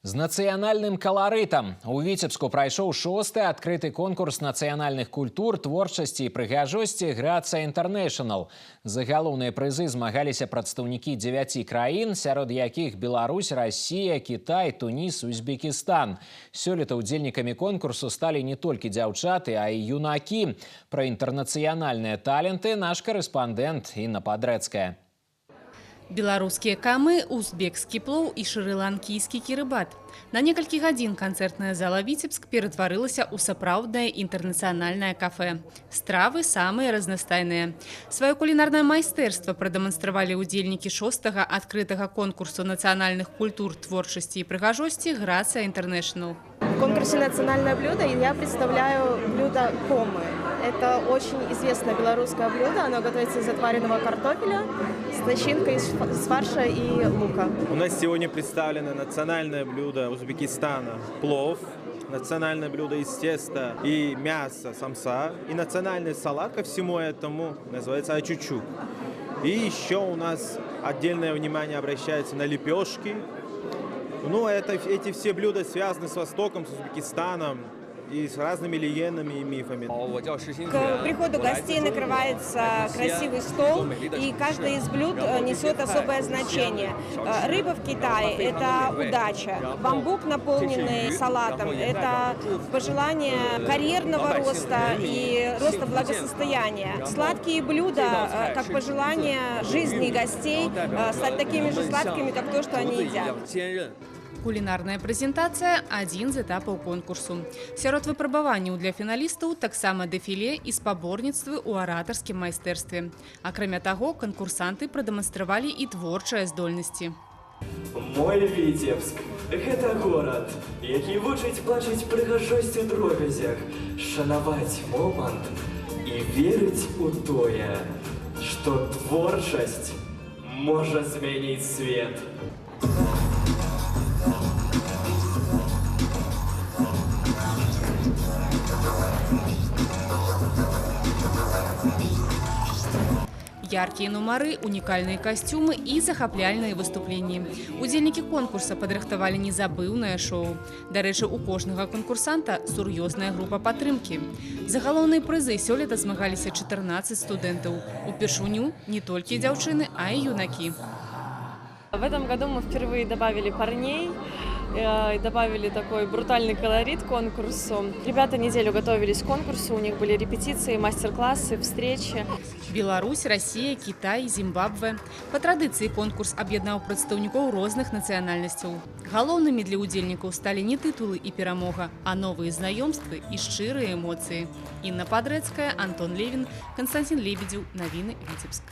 З нацыянальным каларытам у Віцебску прайшоў 6-й адкрыты конкурс нацыянальных культур, творчасці і прыгажосці «Грацыя Інтэрнэшнл». За галоўныя прызы змагаліся прадстаўнікі 9 краін, сярод якіх Беларусь, Расія, Кітай, Туніс, Узбекістан. Сёлета удзельнікамі конкурсу сталі не толькі дзяўчаты, а і юнакі. Пра інтэрнацыянальныя таленты наш корэспандэнт Інна Падрэцкая. Беларускія камы, узбекскі плоў і шры-ланкійскі кірыбат. На некалькі гадзін канцэртная зала «Віцебск» ператварылася ў сапраўднае інтэрнацыянальнае кафэ. Стравы самыя разнастайныя. Сваё кулінарнае майстэрства прадэманстравалі ўдзельнікі 6-га адкрытага конкурсу нацыянальных культур, творчасці і прыгажосці «Грацыя Інтэрнэшнл». В конкурсе «Национальное блюдо» я представляю блюдо комы. Это очень известное белорусское блюдо. Оно готовится из отваренного картофеля с начинкой из фарша и лука. У нас сегодня представлено национальное блюдо Узбекистана – плов, национальное блюдо из теста и мяса самса, и национальный салат ко всему этому называется ачучук. И еще у нас отдельное внимание обращается на лепешки. Ну, эти все блюда связаны с Востоком, с Узбекистаном и с разными легендами и мифами. К приходу гостей накрывается красивый стол, и каждое из блюд несет особое значение. Рыба в Китае – это удача. Бамбук, наполненный салатом – это пожелание карьерного роста и роста благосостояния. Сладкие блюда – как пожелание жизни гостей стать такими же сладкими, как то, что они едят. Кулінарная прэзентацыя – адзін з этапаў конкурсу. Сярод выпрабаванняў для фіналістаў таксама дэфіле і спаборніцтвы ў аратарскім майстэрстве. Акрамя таго, канкурсанты прадэманстравалі і творчыя здольнасці. Мой Віцебск – гэта горад, які вучыць бачыць прыгажосць у дробязях, шанаваць момант і верыць у тое, што творчасць можа змяніць свет. Яркія нумары, унікальныя касцюмы і захапляльныя выступленні. Удзельнікі конкурса падрыхтавалі незабыўнае шоу. Дарэчы, у кожнага канкурсанта сур'ёзная група падтрымкі. За галоўныя прызы сёлета змагаліся 14 студэнтаў. Упершыню не толькі дзяўчыны, а і юнакі. В этом году мы впервые добавили парней, добавили такой брутальный колорит к конкурсу. Ребята неделю готовились к конкурсу, у них были репетиции, мастер-классы, встречи. Беларусь, Расія, Кітай, Зімбабве. Па традыцыі конкурс аб'яднаў прадстаўнікоў розных нацыянальнасцяў. Галоўнымі для удзельнікаў сталі не тытулы і перамога, а новыя знаёмствы і шчырыя эмоцыі. Інна Падрэцкая, Антон Левін, Константин Лебедзеў. Навіны Віцебск.